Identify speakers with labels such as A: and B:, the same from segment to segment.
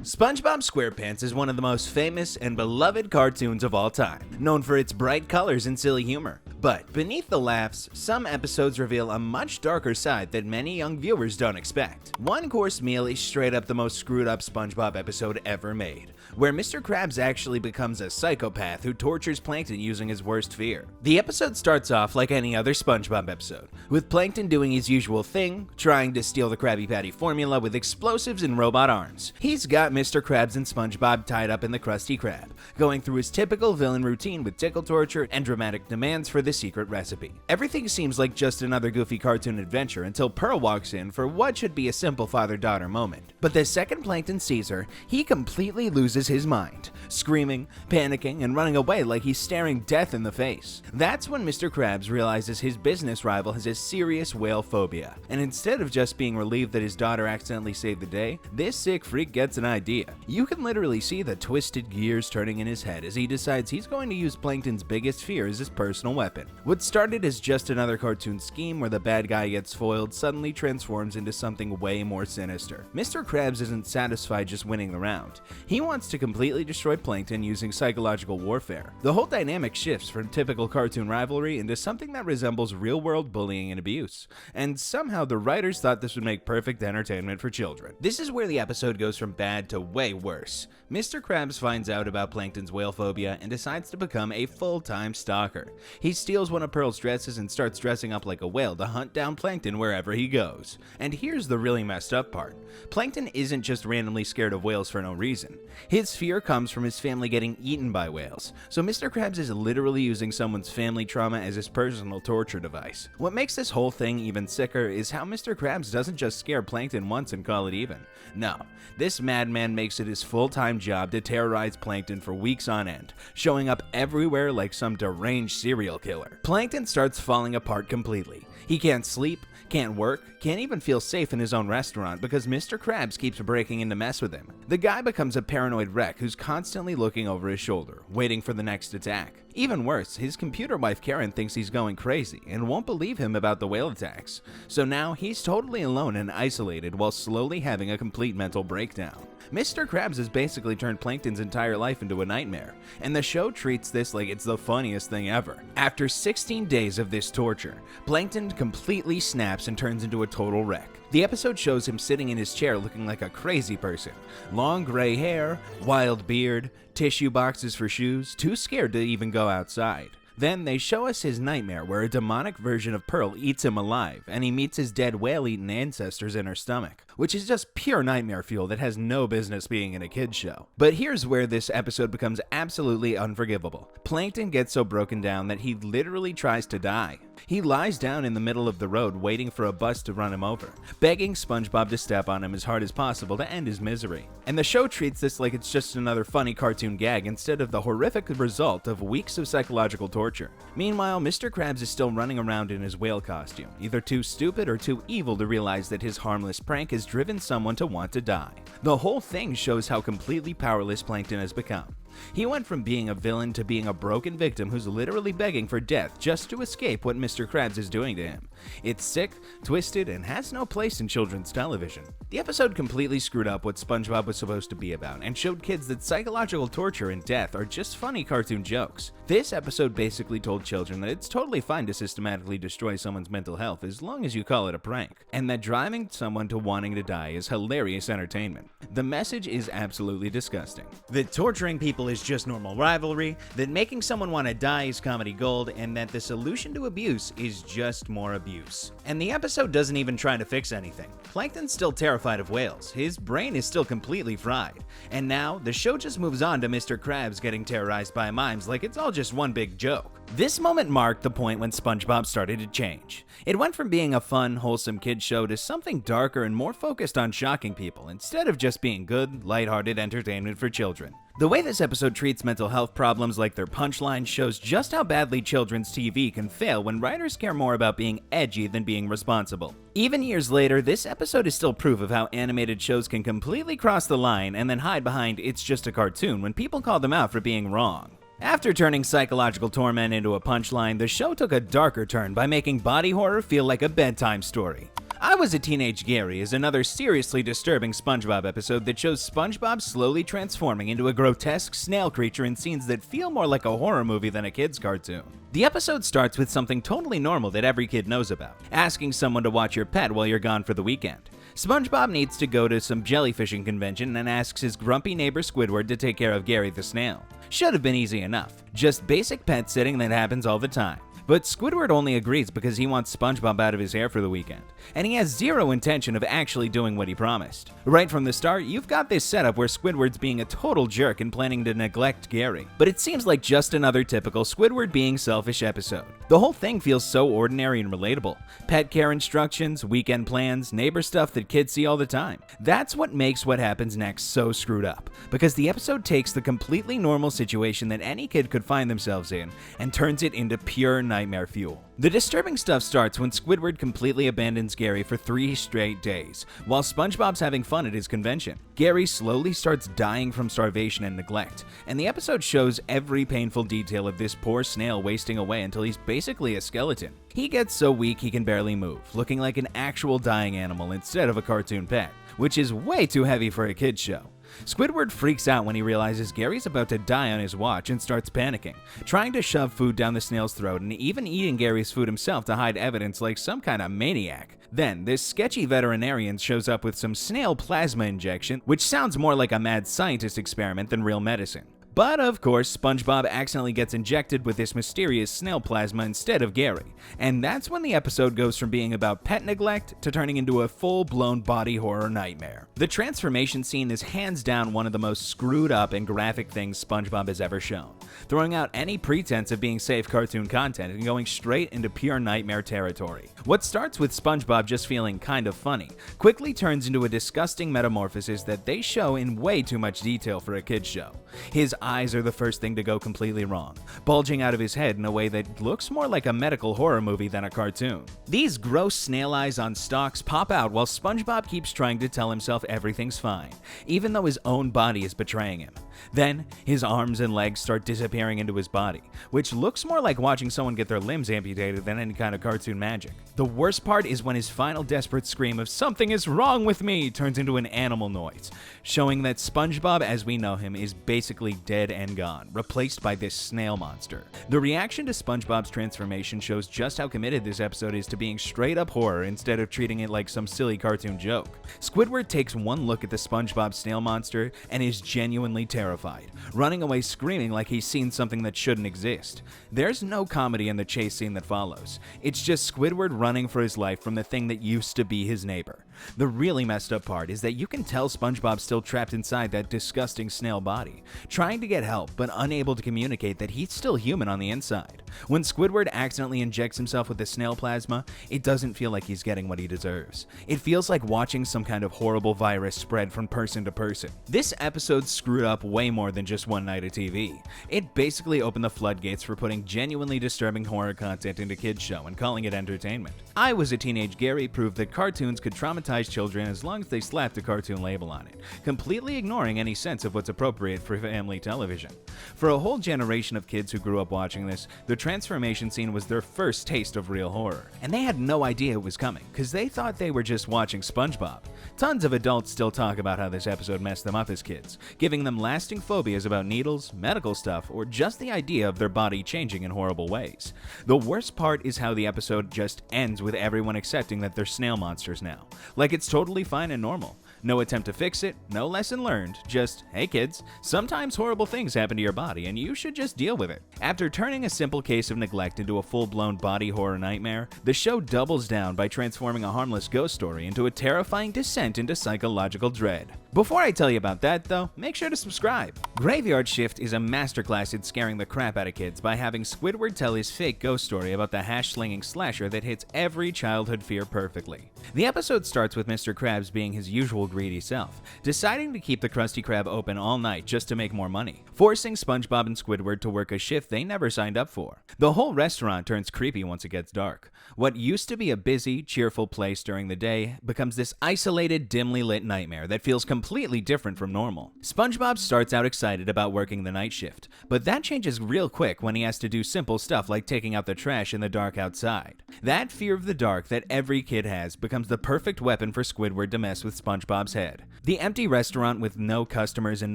A: SpongeBob SquarePants is one of the most famous and beloved cartoons of all time, known for its bright colors and silly humor. But beneath the laughs, some episodes reveal a much darker side that many young viewers don't expect. One Course Meal is straight up the most screwed up SpongeBob episode ever made, where Mr. Krabs actually becomes a psychopath who tortures Plankton using his worst fear. The episode starts off like any other SpongeBob episode, with Plankton doing his usual thing, trying to steal the Krabby Patty formula with explosives and robot arms. He's got Mr. Krabs and SpongeBob tied up in the Krusty Krab, going through his typical villain routine with tickle torture and dramatic demands for the secret recipe. Everything seems like just another goofy cartoon adventure until Pearl walks in for what should be a simple father-daughter moment. But the second Plankton sees her, he completely loses his mind, screaming, panicking, and running away like he's staring death in the face. That's when Mr. Krabs realizes his business rival has a serious whale phobia, and instead of just being relieved that his daughter accidentally saved the day, this sick freak gets an idea. You can literally see the twisted gears turning in his head as he decides he's going to use Plankton's biggest fear as his personal weapon. What started as just another cartoon scheme where the bad guy gets foiled suddenly transforms into something way more sinister. Mr. Krabs isn't satisfied just winning the round. He wants to completely destroy Plankton using psychological warfare. The whole dynamic shifts from typical cartoon rivalry into something that resembles real-world bullying and abuse, and somehow the writers thought this would make perfect entertainment for children. This is where the episode goes from bad to way worse. Mr. Krabs finds out about Plankton's whale phobia and decides to become a full-time stalker. He steals one of Pearl's dresses and starts dressing up like a whale to hunt down Plankton wherever he goes. And here's the really messed up part. Plankton isn't just randomly scared of whales for no reason. His fear comes from his family getting eaten by whales, so Mr. Krabs is literally using someone's family trauma as his personal torture device. What makes this whole thing even sicker is how Mr. Krabs doesn't just scare Plankton once and call it even. No, this madman makes it his full-time job to terrorize Plankton for weeks on end, showing up everywhere like some deranged serial killer. Plankton starts falling apart completely. He can't sleep, can't work, can't even feel safe in his own restaurant because Mr. Krabs keeps breaking in to mess with him. The guy becomes a paranoid wreck who's constantly looking over his shoulder, waiting for the next attack. Even worse, his computer wife Karen thinks he's going crazy and won't believe him about the whale attacks. So now he's totally alone and isolated while slowly having a complete mental breakdown. Mr. Krabs has basically turned Plankton's entire life into a nightmare, and the show treats this like it's the funniest thing ever. After 16 days of this torture, Plankton completely snaps and turns into a total wreck. The episode shows him sitting in his chair looking like a crazy person. Long gray hair, wild beard, tissue boxes for shoes, too scared to even go outside. Then they show us his nightmare where a demonic version of Pearl eats him alive and he meets his dead whale-eaten ancestors in her stomach, which is just pure nightmare fuel that has no business being in a kid's show. But here's where this episode becomes absolutely unforgivable. Plankton gets so broken down that he literally tries to die. He lies down in the middle of the road waiting for a bus to run him over, begging SpongeBob to step on him as hard as possible to end his misery. And the show treats this like it's just another funny cartoon gag instead of the horrific result of weeks of psychological torture. Meanwhile, Mr. Krabs is still running around in his whale costume, either too stupid or too evil to realize that his harmless prank has driven someone to want to die. The whole thing shows how completely powerless Plankton has become. He went from being a villain to being a broken victim who's literally begging for death just to escape what Mr. Krabs is doing to him. It's sick, twisted, and has no place in children's television. The episode completely screwed up what SpongeBob was supposed to be about and showed kids that psychological torture and death are just funny cartoon jokes. This episode basically told children that it's totally fine to systematically destroy someone's mental health as long as you call it a prank, and that driving someone to wanting to die is hilarious entertainment. The message is absolutely disgusting. That torturing people is just normal rivalry, that making someone want to die is comedy gold, and that the solution to abuse is just more abuse. And the episode doesn't even try to fix anything. Plankton's still terrified of whales, his brain is still completely fried, and now the show just moves on to Mr. Krabs getting terrorized by mimes like it's all just one big joke. This moment marked the point when SpongeBob started to change. It went from being a fun, wholesome kid show to something darker and more focused on shocking people instead of just being good, lighthearted entertainment for children. The way this episode treats mental health problems like their punchline shows just how badly children's TV can fail when writers care more about being edgy than being responsible. Even years later, this episode is still proof of how animated shows can completely cross the line and then hide behind "it's just a cartoon" when people call them out for being wrong. After turning psychological torment into a punchline, the show took a darker turn by making body horror feel like a bedtime story. I Was a Teenage Gary is another seriously disturbing SpongeBob episode that shows SpongeBob slowly transforming into a grotesque snail creature in scenes that feel more like a horror movie than a kid's cartoon. The episode starts with something totally normal that every kid knows about, asking someone to watch your pet while you're gone for the weekend. SpongeBob needs to go to some jellyfishing convention and asks his grumpy neighbor Squidward to take care of Gary the snail. Should have been easy enough, just basic pet sitting that happens all the time. But Squidward only agrees because he wants SpongeBob out of his hair for the weekend, and he has zero intention of actually doing what he promised. Right from the start, you've got this setup where Squidward's being a total jerk and planning to neglect Gary, but it seems like just another typical Squidward being selfish episode. The whole thing feels so ordinary and relatable. Pet care instructions, weekend plans, neighbor stuff that kids see all the time. That's what makes what happens next so screwed up, because the episode takes the completely normal situation that any kid could find themselves in and turns it into pure nightmare fuel. The disturbing stuff starts when Squidward completely abandons Gary for 3 straight days, while SpongeBob's having fun at his convention. Gary slowly starts dying from starvation and neglect, and the episode shows every painful detail of this poor snail wasting away until he's basically a skeleton. He gets so weak he can barely move, looking like an actual dying animal instead of a cartoon pet, which is way too heavy for a kid's show. Squidward freaks out when he realizes Gary's about to die on his watch and starts panicking, trying to shove food down the snail's throat and even eating Gary's food himself to hide evidence like some kind of maniac. Then, this sketchy veterinarian shows up with some snail plasma injection, which sounds more like a mad scientist experiment than real medicine. But of course, SpongeBob accidentally gets injected with this mysterious snail plasma instead of Gary, and that's when the episode goes from being about pet neglect to turning into a full-blown body horror nightmare. The transformation scene is hands down one of the most screwed up and graphic things SpongeBob has ever shown, throwing out any pretense of being safe cartoon content and going straight into pure nightmare territory. What starts with SpongeBob just feeling kind of funny quickly turns into a disgusting metamorphosis that they show in way too much detail for a kid's show. His eyes are the first thing to go completely wrong, bulging out of his head in a way that looks more like a medical horror movie than a cartoon. These gross snail eyes on stalks pop out while SpongeBob keeps trying to tell himself everything's fine, even though his own body is betraying him. Then, his arms and legs start disappearing into his body, which looks more like watching someone get their limbs amputated than any kind of cartoon magic. The worst part is when his final desperate scream of "something is wrong with me" turns into an animal noise, showing that SpongeBob as we know him is basically dead and gone, replaced by this snail monster. The reaction to SpongeBob's transformation shows just how committed this episode is to being straight up horror instead of treating it like some silly cartoon joke. Squidward takes one look at the SpongeBob snail monster and is genuinely terrified, running away screaming like he's seen something that shouldn't exist. There's no comedy in the chase scene that follows. It's just Squidward running for his life from the thing that used to be his neighbor. The really messed up part is that you can tell SpongeBob's still trapped inside that disgusting snail body, trying to get help but unable to communicate that he's still human on the inside. When Squidward accidentally injects himself with the snail plasma, it doesn't feel like he's getting what he deserves. It feels like watching some kind of horrible virus spread from person to person. This episode screwed up way more than just one night of TV. It basically opened the floodgates for putting genuinely disturbing horror content into kids' show and calling it entertainment. I Was a Teenage Gary proved that cartoons could traumatize children as long as they slapped a cartoon label on it, completely ignoring any sense of what's appropriate for family television. For a whole generation of kids who grew up watching this, the transformation scene was their first taste of real horror, and they had no idea it was coming, because they thought they were just watching SpongeBob. Tons of adults still talk about how this episode messed them up as kids, giving them lasting phobias about needles, medical stuff, or just the idea of their body changing in horrible ways. The worst part is how the episode just ends with everyone accepting that they're snail monsters now, like it's totally fine and normal. No attempt to fix it, no lesson learned, just, hey kids, sometimes horrible things happen to your body and you should just deal with it. After turning a simple case of neglect into a full-blown body horror nightmare, the show doubles down by transforming a harmless ghost story into a terrifying descent into psychological dread. Before I tell you about that though, make sure to subscribe. Graveyard Shift is a masterclass in scaring the crap out of kids by having Squidward tell his fake ghost story about the hash-slinging slasher that hits every childhood fear perfectly. The episode starts with Mr. Krabs being his usual usual greedy self, deciding to keep the Krusty Krab open all night just to make more money, forcing SpongeBob and Squidward to work a shift they never signed up for. The whole restaurant turns creepy once it gets dark. What used to be a busy, cheerful place during the day becomes this isolated, dimly lit nightmare that feels completely different from normal. SpongeBob starts out excited about working the night shift, but that changes real quick when he has to do simple stuff like taking out the trash in the dark outside. That fear of the dark that every kid has becomes the perfect weapon for Squidward to mess with SpongeBob's head. The empty restaurant with no customers and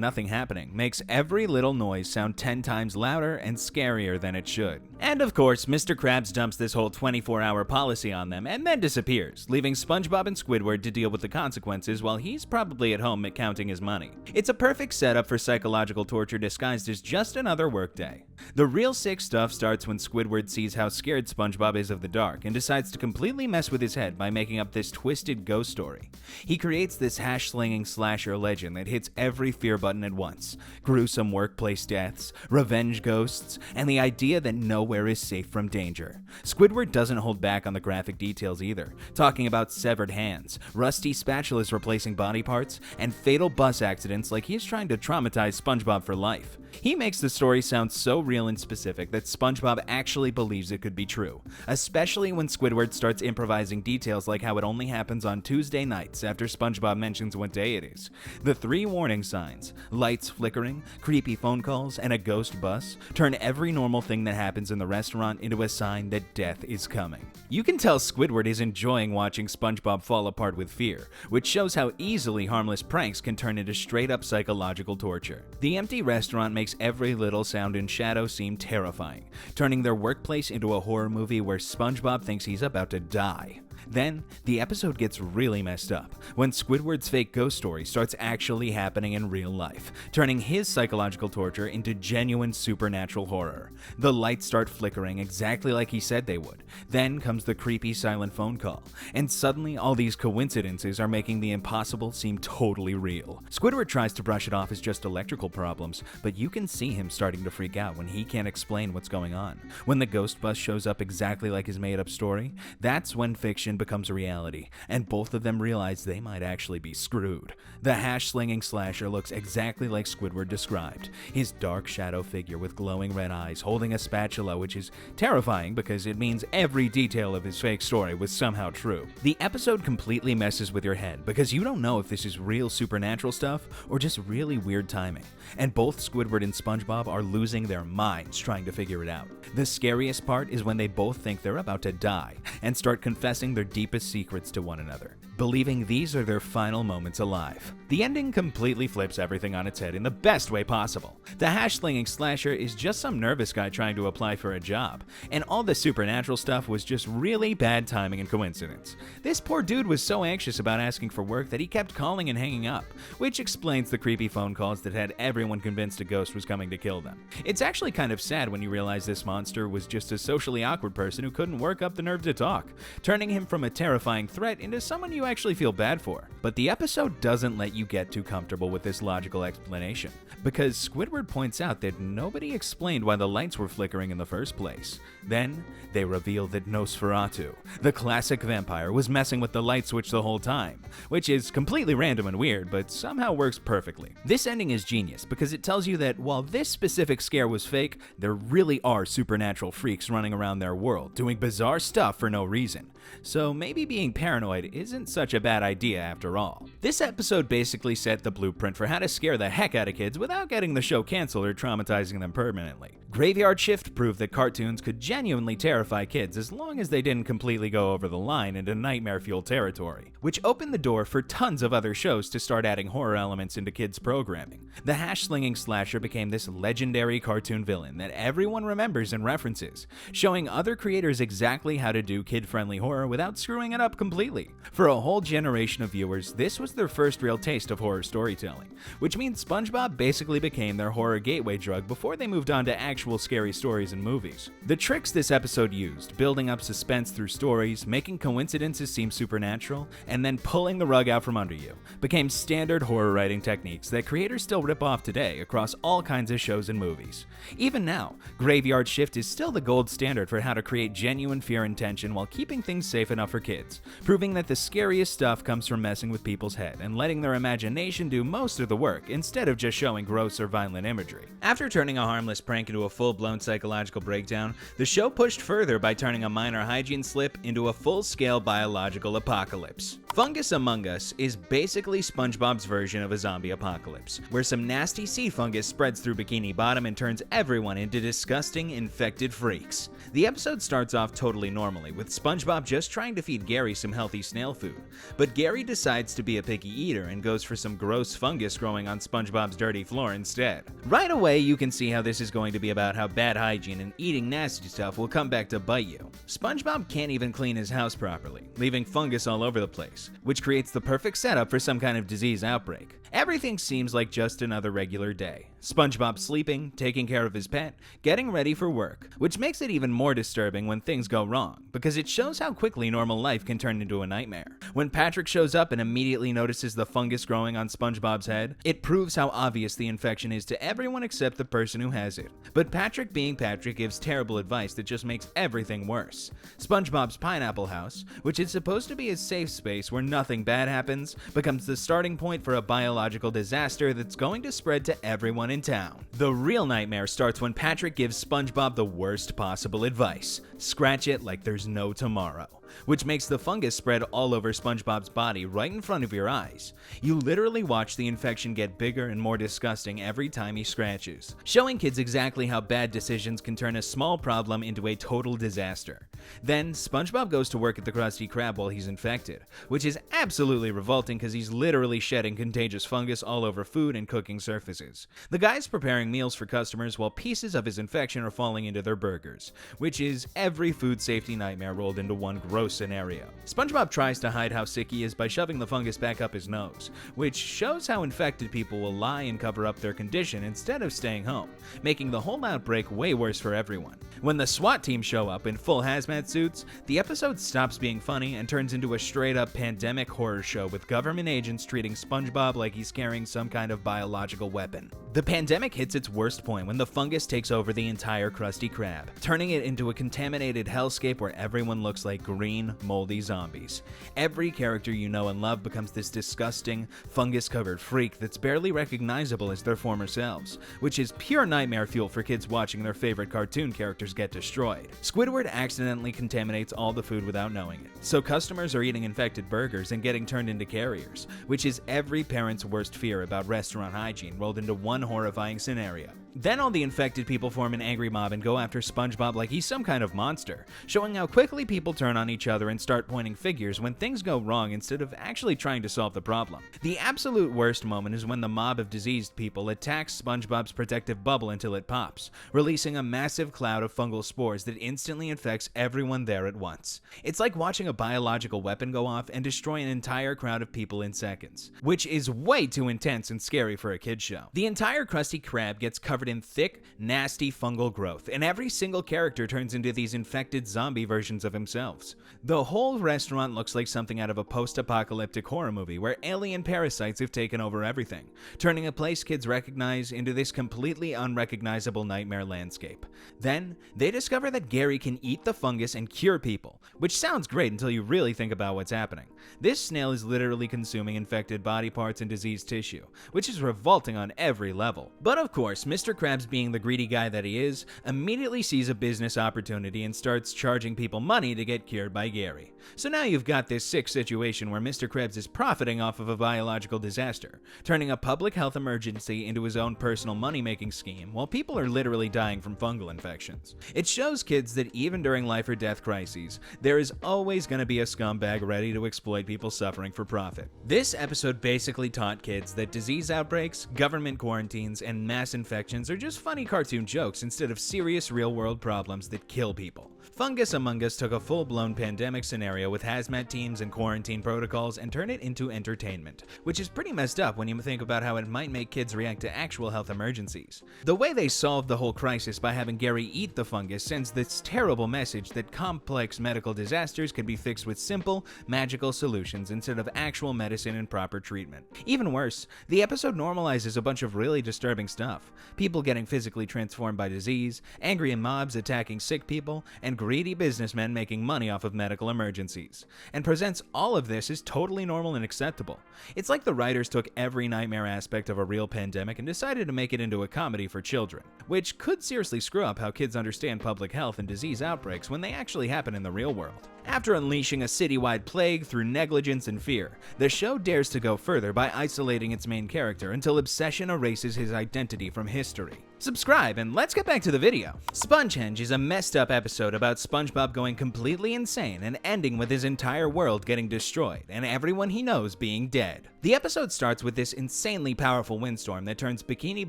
A: nothing happening makes every little noise sound 10 times louder and scarier than it should. And of course, Mr. Krabs dumps this whole 24-hour policy on them and then disappears, leaving SpongeBob and Squidward to deal with the consequences while he's probably at home counting his money. It's a perfect setup for psychological torture disguised as just another workday. The real sick stuff starts when Squidward sees how scared SpongeBob is of the dark and decides to completely mess with his head by making up this twisted ghost story. He creates this hash-slinging slasher legend that hits every fear button at once: gruesome workplace deaths, revenge ghosts, and the idea that nowhere is safe from danger. Squidward doesn't hold back on the graphic details either, talking about severed hands, rusty spatulas replacing body parts, and fatal bus accidents like he's trying to traumatize SpongeBob for life. He makes the story sound so real and specific that SpongeBob actually believes it could be true, especially when Squidward starts improvising details like how it only happens on Tuesday nights after SpongeBob mentions what day it is. The 3 warning signs, lights flickering, creepy phone calls, and a ghost bus, turn every normal thing that happens in the restaurant into a sign that death is coming. You can tell Squidward is enjoying watching SpongeBob fall apart with fear, which shows how easily harmless pranks can turn into straight-up psychological torture. The empty restaurant makes every little sound and shadow seem terrifying, turning their workplace into a horror movie where SpongeBob thinks he's about to die. Then, the episode gets really messed up when Squidward's fake ghost story starts actually happening in real life, turning his psychological torture into genuine supernatural horror. The lights start flickering exactly like he said they would. Then comes the creepy silent phone call, and suddenly all these coincidences are making the impossible seem totally real. Squidward tries to brush it off as just electrical problems, but you can see him starting to freak out when he can't explain what's going on. When the ghost bus shows up exactly like his made-up story, that's when fiction becomes reality, and both of them realize they might actually be screwed. The hash-slinging slasher looks exactly like Squidward described, his dark shadow figure with glowing red eyes holding a spatula, which is terrifying because it means every detail of his fake story was somehow true. The episode completely messes with your head because you don't know if this is real supernatural stuff or just really weird timing, and both Squidward and SpongeBob are losing their minds trying to figure it out. The scariest part is when they both think they're about to die and start confessing their deepest secrets to one another, believing these are their final moments alive. The ending completely flips everything on its head in the best way possible. The hash-slinging slasher is just some nervous guy trying to apply for a job, and all the supernatural stuff was just really bad timing and coincidence. This poor dude was so anxious about asking for work that he kept calling and hanging up, which explains the creepy phone calls that had everyone convinced a ghost was coming to kill them. It's actually kind of sad when you realize this monster was just a socially awkward person who couldn't work up the nerve to talk, turning him from a terrifying threat into someone you actually feel bad for. But the episode doesn't let you get too comfortable with this logical explanation, because Squidward points out that nobody explained why the lights were flickering in the first place. Then, they reveal that Nosferatu, the classic vampire, was messing with the light switch the whole time, which is completely random and weird, but somehow works perfectly. This ending is genius because it tells you that while this specific scare was fake, there really are supernatural freaks running around their world, doing bizarre stuff for no reason. So maybe being paranoid isn't such a bad idea after all. This episode basically set the blueprint for how to scare the heck out of kids without getting the show canceled or traumatizing them permanently. Graveyard Shift proved that cartoons could genuinely terrify kids as long as they didn't completely go over the line into nightmare-fueled territory, which opened the door for tons of other shows to start adding horror elements into kids' programming. The hash-slinging slasher became this legendary cartoon villain that everyone remembers and references, showing other creators exactly how to do kid-friendly horror without screwing it up completely. For a whole generation of viewers, this was their first real taste taste of horror storytelling, which means SpongeBob basically became their horror gateway drug before they moved on to actual scary stories and movies. The tricks this episode used, building up suspense through stories, making coincidences seem supernatural, and then pulling the rug out from under you, became standard horror writing techniques that creators still rip off today across all kinds of shows and movies. Even now, Graveyard Shift is still the gold standard for how to create genuine fear and tension while keeping things safe enough for kids, proving that the scariest stuff comes from messing with people's head and letting their imagination do most of the work instead of just showing gross or violent imagery. After turning a harmless prank into a full-blown psychological breakdown, the show pushed further by turning a minor hygiene slip into a full-scale biological apocalypse. Fungus Among Us is basically SpongeBob's version of a zombie apocalypse, where some nasty sea fungus spreads through Bikini Bottom and turns everyone into disgusting, infected freaks. The episode starts off totally normally, with SpongeBob just trying to feed Gary some healthy snail food, but Gary decides to be a picky eater and goes for some gross fungus growing on SpongeBob's dirty floor instead. Right away, you can see how this is going to be about how bad hygiene and eating nasty stuff will come back to bite you. SpongeBob can't even clean his house properly, leaving fungus all over the place, which creates the perfect setup for some kind of disease outbreak. Everything seems like just another regular day. SpongeBob sleeping, taking care of his pet, getting ready for work, which makes it even more disturbing when things go wrong, because it shows how quickly normal life can turn into a nightmare. When Patrick shows up and immediately notices the fungus growing on SpongeBob's head, it proves how obvious the infection is to everyone except the person who has it. But Patrick being Patrick gives terrible advice that just makes everything worse. SpongeBob's pineapple house, which is supposed to be a safe space where nothing bad happens, becomes the starting point for a biological disaster that's going to spread to everyone in town. The real nightmare starts when Patrick gives SpongeBob the worst possible advice: scratch it like there's no tomorrow, which makes the fungus spread all over SpongeBob's body right in front of your eyes. You literally watch the infection get bigger and more disgusting every time he scratches, showing kids exactly how bad decisions can turn a small problem into a total disaster. Then, SpongeBob goes to work at the Krusty Krab while he's infected, which is absolutely revolting because he's literally shedding contagious fungus all over food and cooking surfaces. The guy's preparing meals for customers while pieces of his infection are falling into their burgers, which is every food safety nightmare rolled into one gross scenario. SpongeBob tries to hide how sick he is by shoving the fungus back up his nose, which shows how infected people will lie and cover up their condition instead of staying home, making the whole outbreak way worse for everyone. When the SWAT team show up in full hazmat suits, the episode stops being funny and turns into a straight-up pandemic horror show with government agents treating SpongeBob like he's carrying some kind of biological weapon. The pandemic hits its worst point when the fungus takes over the entire Krusty Krab, turning it into a contaminated hellscape where everyone looks like green, moldy zombies. Every character you know and love becomes this disgusting, fungus-covered freak that's barely recognizable as their former selves, which is pure nightmare fuel for kids watching their favorite cartoon characters get destroyed. Squidward accidentally contaminates all the food without knowing it, so customers are eating infected burgers and getting turned into carriers, which is every parent's worst fear about restaurant hygiene rolled into one horrifying scenario. Then all the infected people form an angry mob and go after SpongeBob like he's some kind of monster, showing how quickly people turn on each other and start pointing fingers when things go wrong instead of actually trying to solve the problem. The absolute worst moment is when the mob of diseased people attacks SpongeBob's protective bubble until it pops, releasing a massive cloud of fungal spores that instantly infects everyone there at once. It's like watching a biological weapon go off and destroy an entire crowd of people in seconds, which is way too intense and scary for a kid's show. The entire Krusty Krab gets covered in thick, nasty fungal growth, and every single character turns into these infected zombie versions of themselves. The whole restaurant looks like something out of a post-apocalyptic horror movie where alien parasites have taken over everything, turning a place kids recognize into this completely unrecognizable nightmare landscape. Then, they discover that Gary can eat the fungus and cure people, which sounds great until you really think about what's happening. This snail is literally consuming infected body parts and diseased tissue, which is revolting on every level. But of course, Mr. Krabs, being the greedy guy that he is, immediately sees a business opportunity and starts charging people money to get cured by Gary. So now you've got this sick situation where Mr. Krabs is profiting off of a biological disaster, turning a public health emergency into his own personal money-making scheme while people are literally dying from fungal infections. It shows kids that even during life or death crises, there is always going to be a scumbag ready to exploit people suffering for profit. This episode basically taught kids that disease outbreaks, government quarantines, and mass infections solutions are just funny cartoon jokes instead of serious real-world problems that kill people. Fungus Among Us took a full-blown pandemic scenario with hazmat teams and quarantine protocols and turned it into entertainment, which is pretty messed up when you think about how it might make kids react to actual health emergencies. The way they solved the whole crisis by having Gary eat the fungus sends this terrible message that complex medical disasters can be fixed with simple, magical solutions instead of actual medicine and proper treatment. Even worse, the episode normalizes a bunch of really disturbing stuff. People getting physically transformed by disease, angry mobs attacking sick people, and greedy businessmen making money off of medical emergencies, and presents all of this as totally normal and acceptable. It's like the writers took every nightmare aspect of a real pandemic and decided to make it into a comedy for children, which could seriously screw up how kids understand public health and disease outbreaks when they actually happen in the real world. After unleashing a citywide plague through negligence and fear, the show dares to go further by isolating its main character until obsession erases his identity from history. Subscribe and let's get back to the video. Spongehenge is a messed up episode about SpongeBob going completely insane and ending with his entire world getting destroyed and everyone he knows being dead. The episode starts with this insanely powerful windstorm that turns Bikini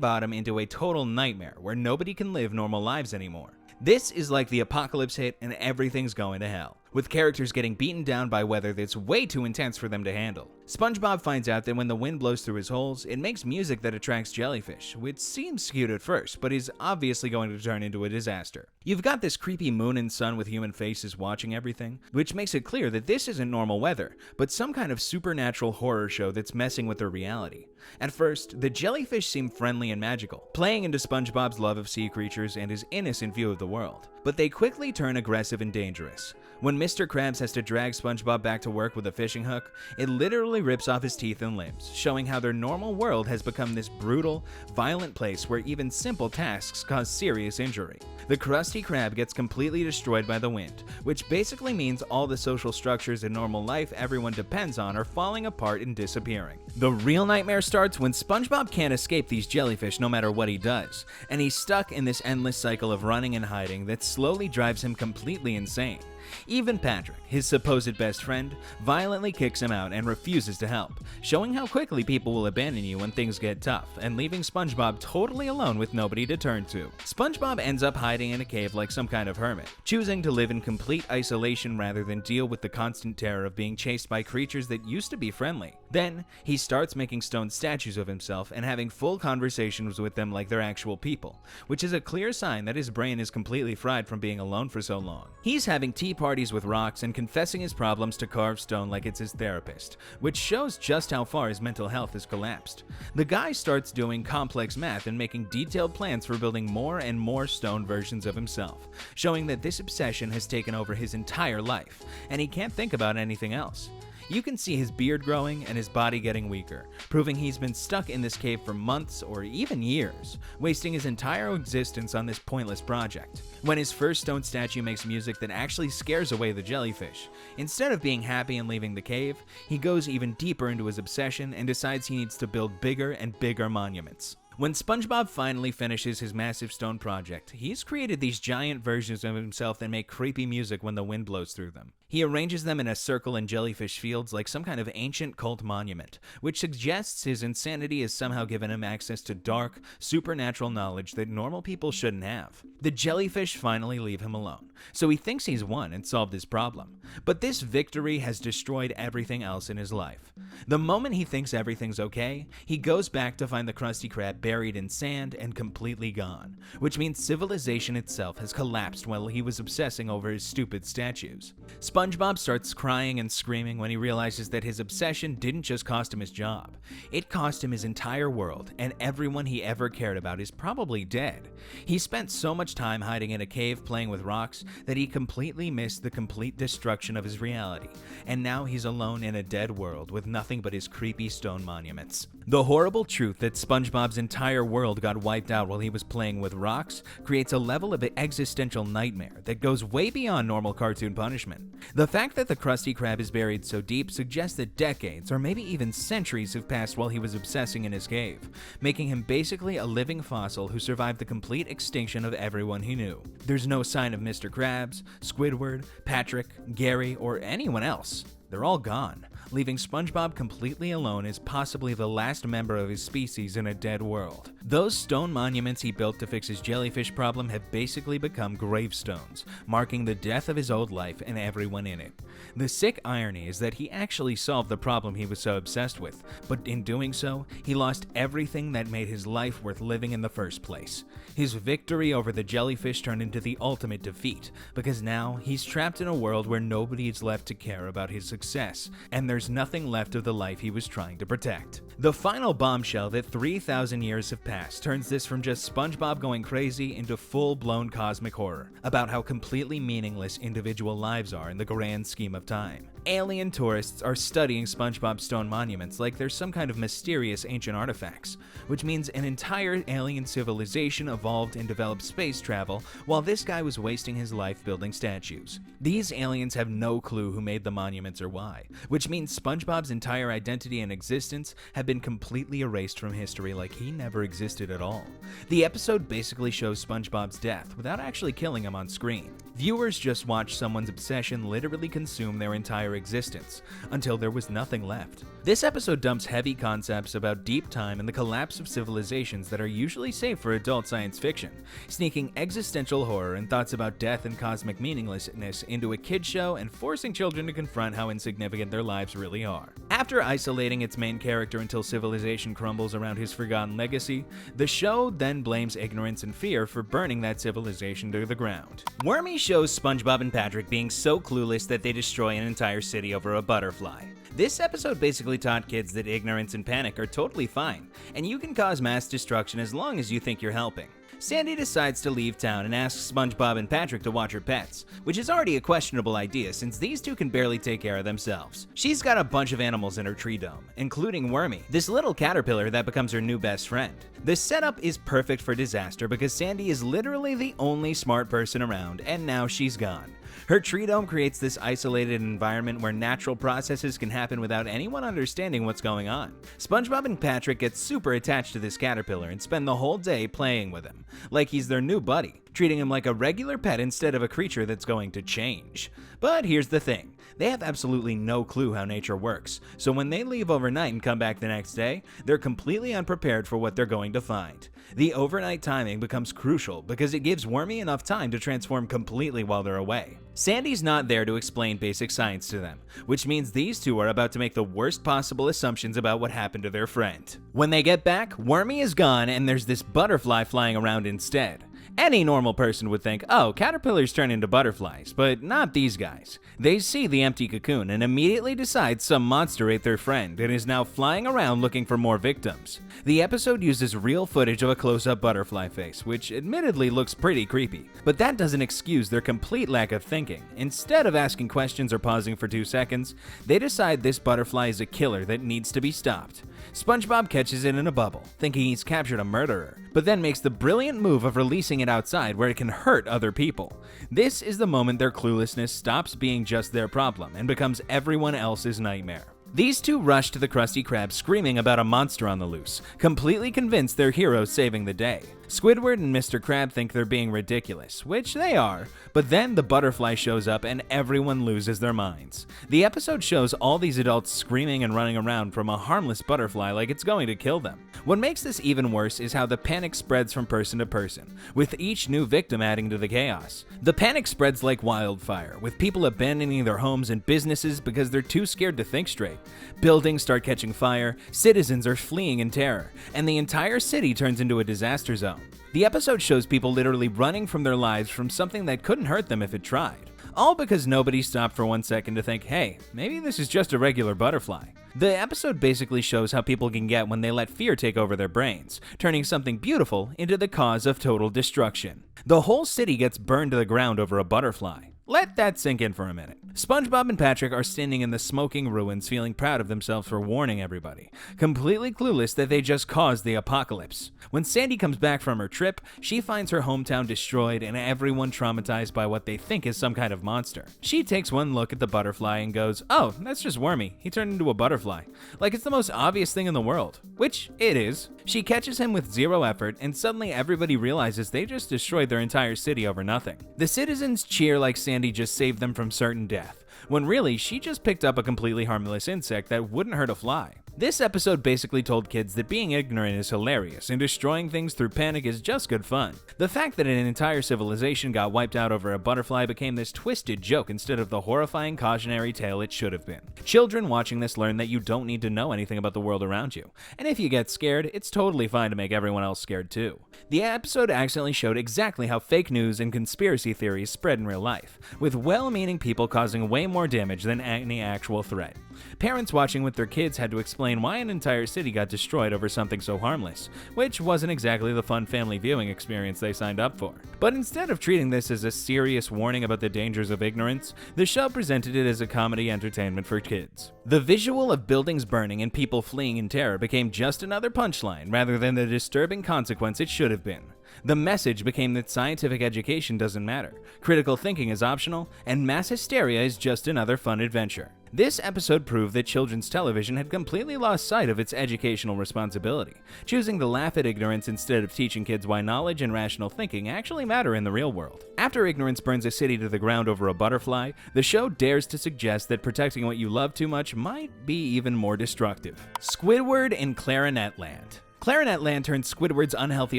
A: Bottom into a total nightmare where nobody can live normal lives anymore. This is like the apocalypse hit and everything's going to hell, with characters getting beaten down by weather that's way too intense for them to handle. SpongeBob finds out that when the wind blows through his holes, it makes music that attracts jellyfish, which seems cute at first, but is obviously going to turn into a disaster. You've got this creepy moon and sun with human faces watching everything, which makes it clear that this isn't normal weather, but some kind of supernatural horror show that's messing with their reality. At first, the jellyfish seem friendly and magical, playing into SpongeBob's love of sea creatures and his innocent view of the world. But they quickly turn aggressive and dangerous. When Mr. Krabs has to drag SpongeBob back to work with a fishing hook, it literally rips off his teeth and limbs, showing how their normal world has become this brutal, violent place where even simple tasks cause serious injury. The Krusty Krab gets completely destroyed by the wind, which basically means all the social structures in normal life everyone depends on are falling apart and disappearing. The real nightmare starts when SpongeBob can't escape these jellyfish no matter what he does, and he's stuck in this endless cycle of running and hiding that slowly drives him completely insane. Even Patrick, his supposed best friend, violently kicks him out and refuses to help, showing how quickly people will abandon you when things get tough, and leaving SpongeBob totally alone with nobody to turn to. SpongeBob ends up hiding in a cave like some kind of hermit, choosing to live in complete isolation rather than deal with the constant terror of being chased by creatures that used to be friendly. Then, he starts making stone statues of himself and having full conversations with them like they're actual people, which is a clear sign that his brain is completely fried from being alone for so long. He's having tea parties with rocks and confessing his problems to carved stone like it's his therapist, which shows just how far his mental health has collapsed. The guy starts doing complex math and making detailed plans for building more and more stone versions of himself, showing that this obsession has taken over his entire life, and he can't think about anything else. You can see his beard growing and his body getting weaker, proving he's been stuck in this cave for months or even years, wasting his entire existence on this pointless project. When his first stone statue makes music that actually scares away the jellyfish, instead of being happy and leaving the cave, he goes even deeper into his obsession and decides he needs to build bigger and bigger monuments. When SpongeBob finally finishes his massive stone project, he's created these giant versions of himself that make creepy music when the wind blows through them. He arranges them in a circle in jellyfish fields like some kind of ancient cult monument, which suggests his insanity has somehow given him access to dark, supernatural knowledge that normal people shouldn't have. The jellyfish finally leave him alone, so he thinks he's won and solved his problem. But this victory has destroyed everything else in his life. The moment he thinks everything's okay, he goes back to find the Krusty Krab buried in sand and completely gone, which means civilization itself has collapsed while he was obsessing over his stupid statues. SpongeBob starts crying and screaming when he realizes that his obsession didn't just cost him his job. It cost him his entire world, and everyone he ever cared about is probably dead. He spent so much time hiding in a cave playing with rocks that he completely missed the complete destruction of his reality, and now he's alone in a dead world with nothing but his creepy stone monuments. The horrible truth that SpongeBob's entire world got wiped out while he was playing with rocks creates a level of existential nightmare that goes way beyond normal cartoon punishment. The fact that the Krusty Krab is buried so deep suggests that decades or maybe even centuries have passed while he was obsessing in his cave, making him basically a living fossil who survived the complete extinction of everyone he knew. There's no sign of Mr. Krabs, Squidward, Patrick, Gary, or anyone else. they're all gone, leaving SpongeBob completely alone as possibly the last member of his species in a dead world. Those stone monuments he built to fix his jellyfish problem have basically become gravestones, marking the death of his old life and everyone in it. The sick irony is that he actually solved the problem he was so obsessed with, but in doing so, he lost everything that made his life worth living in the first place. His victory over the jellyfish turned into the ultimate defeat, because now he's trapped in a world where nobody is left to care about his success, and there's nothing left of the life he was trying to protect. The final bombshell that 3,000 years have passed turns this from just SpongeBob going crazy into full-blown cosmic horror, about how completely meaningless individual lives are in the grand scheme of time. Alien tourists are studying SpongeBob's stone monuments like they're some kind of mysterious ancient artifacts, which means an entire alien civilization evolved and developed space travel while this guy was wasting his life building statues. These aliens have no clue who made the monuments or why, which means SpongeBob's entire identity and existence have been completely erased from history like he never existed at all. The episode basically shows SpongeBob's death without actually killing him on screen. Viewers just watch someone's obsession literally consume their entire existence, until there was nothing left. This episode dumps heavy concepts about deep time and the collapse of civilizations that are usually safe for adult science fiction, sneaking existential horror and thoughts about death and cosmic meaninglessness into a kid show and forcing children to confront how insignificant their lives really are. After isolating its main character until civilization crumbles around his forgotten legacy, the show then blames ignorance and fear for burning that civilization to the ground. Wormy shows SpongeBob and Patrick being so clueless that they destroy an entire city over a butterfly. This episode basically taught kids that ignorance and panic are totally fine, and you can cause mass destruction as long as you think you're helping. Sandy decides to leave town and asks SpongeBob and Patrick to watch her pets, which is already a questionable idea since these two can barely take care of themselves. She's got a bunch of animals in her tree dome, including Wormy, this little caterpillar that becomes her new best friend. The setup is perfect for disaster because Sandy is literally the only smart person around, and now she's gone. Her tree dome creates this isolated environment where natural processes can happen without anyone understanding what's going on. SpongeBob and Patrick get super attached to this caterpillar and spend the whole day playing with him, like he's their new buddy, treating him like a regular pet instead of a creature that's going to change. But here's the thing, they have absolutely no clue how nature works, so when they leave overnight and come back the next day, they're completely unprepared for what they're going to find. The overnight timing becomes crucial because it gives Wormy enough time to transform completely while they're away. Sandy's not there to explain basic science to them, which means these two are about to make the worst possible assumptions about what happened to their friend. When they get back, Wormy is gone and there's this butterfly flying around instead. Any normal person would think, oh, caterpillars turn into butterflies, but not these guys. They see the empty cocoon and immediately decide some monster ate their friend and is now flying around looking for more victims. The episode uses real footage of a close-up butterfly face, which admittedly looks pretty creepy, but that doesn't excuse their complete lack of thinking. Instead of asking questions or pausing for 2 seconds, they decide this butterfly is a killer that needs to be stopped. SpongeBob catches it in a bubble, thinking he's captured a murderer, but then makes the brilliant move of releasing it outside where it can hurt other people. This is the moment their cluelessness stops being just their problem and becomes everyone else's nightmare. These two rush to the Krusty Krab screaming about a monster on the loose, completely convinced their hero's saving the day. Squidward and Mr. Krab think they're being ridiculous, which they are, but then the butterfly shows up and everyone loses their minds. The episode shows all these adults screaming and running around from a harmless butterfly like it's going to kill them. What makes this even worse is how the panic spreads from person to person, with each new victim adding to the chaos. The panic spreads like wildfire, with people abandoning their homes and businesses because they're too scared to think straight. Buildings start catching fire, citizens are fleeing in terror, and the entire city turns into a disaster zone. The episode shows people literally running from their lives from something that couldn't hurt them if it tried. All because nobody stopped for 1 second to think, hey, maybe this is just a regular butterfly. The episode basically shows how people can get when they let fear take over their brains, turning something beautiful into the cause of total destruction. The whole city gets burned to the ground over a butterfly. Let that sink in for a minute. SpongeBob and Patrick are standing in the smoking ruins feeling proud of themselves for warning everybody, completely clueless that they just caused the apocalypse. When Sandy comes back from her trip, she finds her hometown destroyed and everyone traumatized by what they think is some kind of monster. She takes one look at the butterfly and goes, oh, that's just Wormy. He turned into a butterfly. Like it's the most obvious thing in the world, which it is. She catches him with zero effort and suddenly everybody realizes they just destroyed their entire city over nothing. The citizens cheer like Sandy just saved them from certain death, when really she just picked up a completely harmless insect that wouldn't hurt a fly. This episode basically told kids that being ignorant is hilarious and destroying things through panic is just good fun. The fact that an entire civilization got wiped out over a butterfly became this twisted joke instead of the horrifying cautionary tale it should have been. Children watching this learn that you don't need to know anything about the world around you, and if you get scared, it's totally fine to make everyone else scared too. The episode accidentally showed exactly how fake news and conspiracy theories spread in real life, with well-meaning people causing way more damage than any actual threat. Parents watching with their kids had to explain why an entire city got destroyed over something so harmless, which wasn't exactly the fun family viewing experience they signed up for. But instead of treating this as a serious warning about the dangers of ignorance, the show presented it as a comedy entertainment for kids. The visual of buildings burning and people fleeing in terror became just another punchline rather than the disturbing consequence it should have been. The message became that scientific education doesn't matter, critical thinking is optional, and mass hysteria is just another fun adventure. This episode proved that children's television had completely lost sight of its educational responsibility, choosing to laugh at ignorance instead of teaching kids why knowledge and rational thinking actually matter in the real world. After ignorance burns a city to the ground over a butterfly, the show dares to suggest that protecting what you love too much might be even more destructive. Squidward in Clarinet Land. Clarinet Land turns Squidward's unhealthy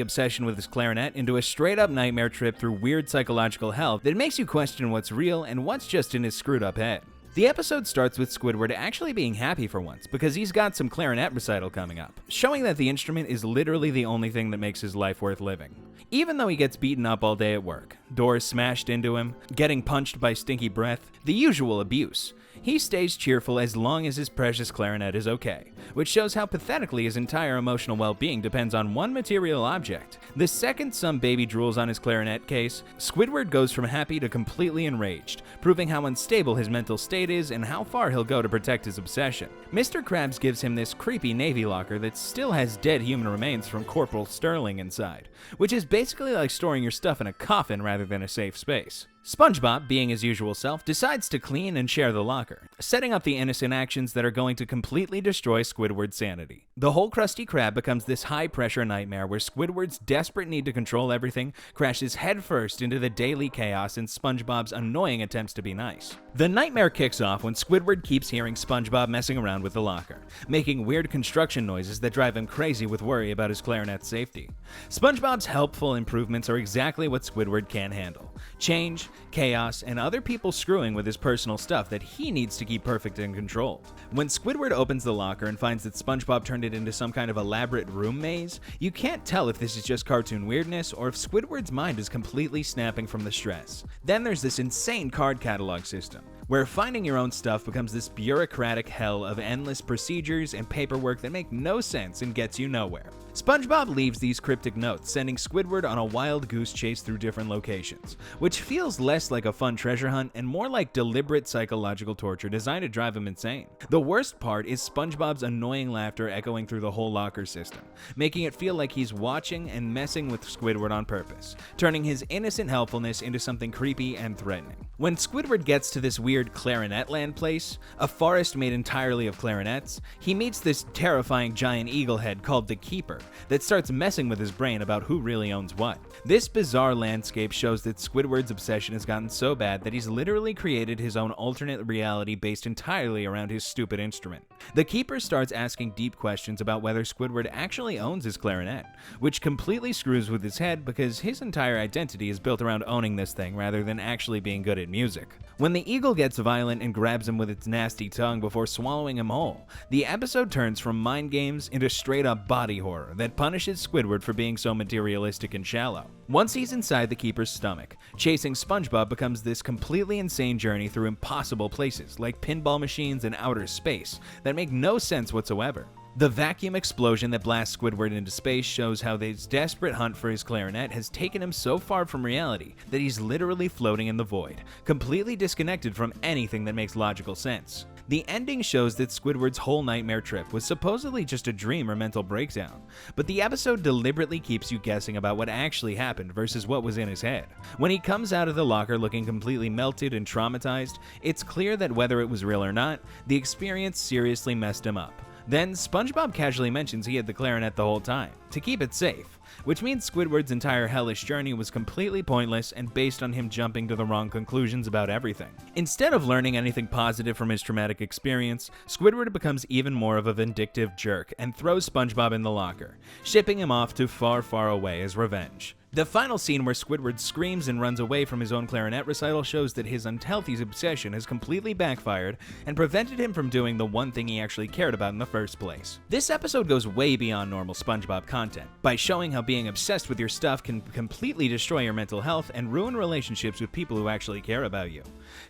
A: obsession with his clarinet into a straight-up nightmare trip through weird psychological hell that makes you question what's real and what's just in his screwed-up head. The episode starts with Squidward actually being happy for once because he's got some clarinet recital coming up, showing that the instrument is literally the only thing that makes his life worth living. Even though he gets beaten up all day at work, doors smashed into him, getting punched by stinky breath, the usual abuse, he stays cheerful as long as his precious clarinet is okay, which shows how pathetically his entire emotional well-being depends on one material object. The second some baby drools on his clarinet case, Squidward goes from happy to completely enraged, proving how unstable his mental state is and how far he'll go to protect his obsession. Mr. Krabs gives him this creepy Navy locker that still has dead human remains from Corporal Sterling inside, which is basically like storing your stuff in a coffin rather than a safe space. SpongeBob, being his usual self, decides to clean and share the locker, setting up the innocent actions that are going to completely destroy Squidward's sanity. The whole Krusty Krab becomes this high-pressure nightmare where Squidward's desperate need to control everything crashes headfirst into the daily chaos and SpongeBob's annoying attempts to be nice. The nightmare kicks off when Squidward keeps hearing SpongeBob messing around with the locker, making weird construction noises that drive him crazy with worry about his clarinet's safety. SpongeBob's helpful improvements are exactly what Squidward can't handle: change, chaos, and other people screwing with his personal stuff that he needs to keep perfect and controlled. When Squidward opens the locker and finds that SpongeBob turned it into some kind of elaborate room maze, you can't tell if this is just cartoon weirdness or if Squidward's mind is completely snapping from the stress. Then there's this insane card catalog system, where finding your own stuff becomes this bureaucratic hell of endless procedures and paperwork that make no sense and gets you nowhere. SpongeBob leaves these cryptic notes, sending Squidward on a wild goose chase through different locations, which feels less like a fun treasure hunt and more like deliberate psychological torture designed to drive him insane. The worst part is SpongeBob's annoying laughter echoing through the whole locker system, making it feel like he's watching and messing with Squidward on purpose, turning his innocent helpfulness into something creepy and threatening. When Squidward gets to this weird Clarinet Land place, a forest made entirely of clarinets, he meets this terrifying giant eagle head called the Keeper that starts messing with his brain about who really owns what. This bizarre landscape shows that Squidward's obsession has gotten so bad that he's literally created his own alternate reality based entirely around his stupid instrument. The Keeper starts asking deep questions about whether Squidward actually owns his clarinet, which completely screws with his head because his entire identity is built around owning this thing rather than actually being good at music. When the eagle gets violent and grabs him with its nasty tongue before swallowing him whole, the episode turns from mind games into straight-up body horror that punishes Squidward for being so materialistic and shallow. Once he's inside the Keeper's stomach, chasing SpongeBob becomes this completely insane journey through impossible places like pinball machines and outer space that make no sense whatsoever. The vacuum explosion that blasts Squidward into space shows how his desperate hunt for his clarinet has taken him so far from reality that he's literally floating in the void, completely disconnected from anything that makes logical sense. The ending shows that Squidward's whole nightmare trip was supposedly just a dream or mental breakdown, but the episode deliberately keeps you guessing about what actually happened versus what was in his head. When he comes out of the locker looking completely melted and traumatized, it's clear that whether it was real or not, the experience seriously messed him up, Then SpongeBob casually mentions he had the clarinet the whole time, to keep it safe, which means Squidward's entire hellish journey was completely pointless and based on him jumping to the wrong conclusions about everything. Instead of learning anything positive from his traumatic experience, Squidward becomes even more of a vindictive jerk and throws SpongeBob in the locker, shipping him off to far, far away as revenge. The final scene where Squidward screams and runs away from his own clarinet recital shows that his unhealthy obsession has completely backfired and prevented him from doing the one thing he actually cared about in the first place. This episode goes way beyond normal SpongeBob content by showing how being obsessed with your stuff can completely destroy your mental health and ruin relationships with people who actually care about you.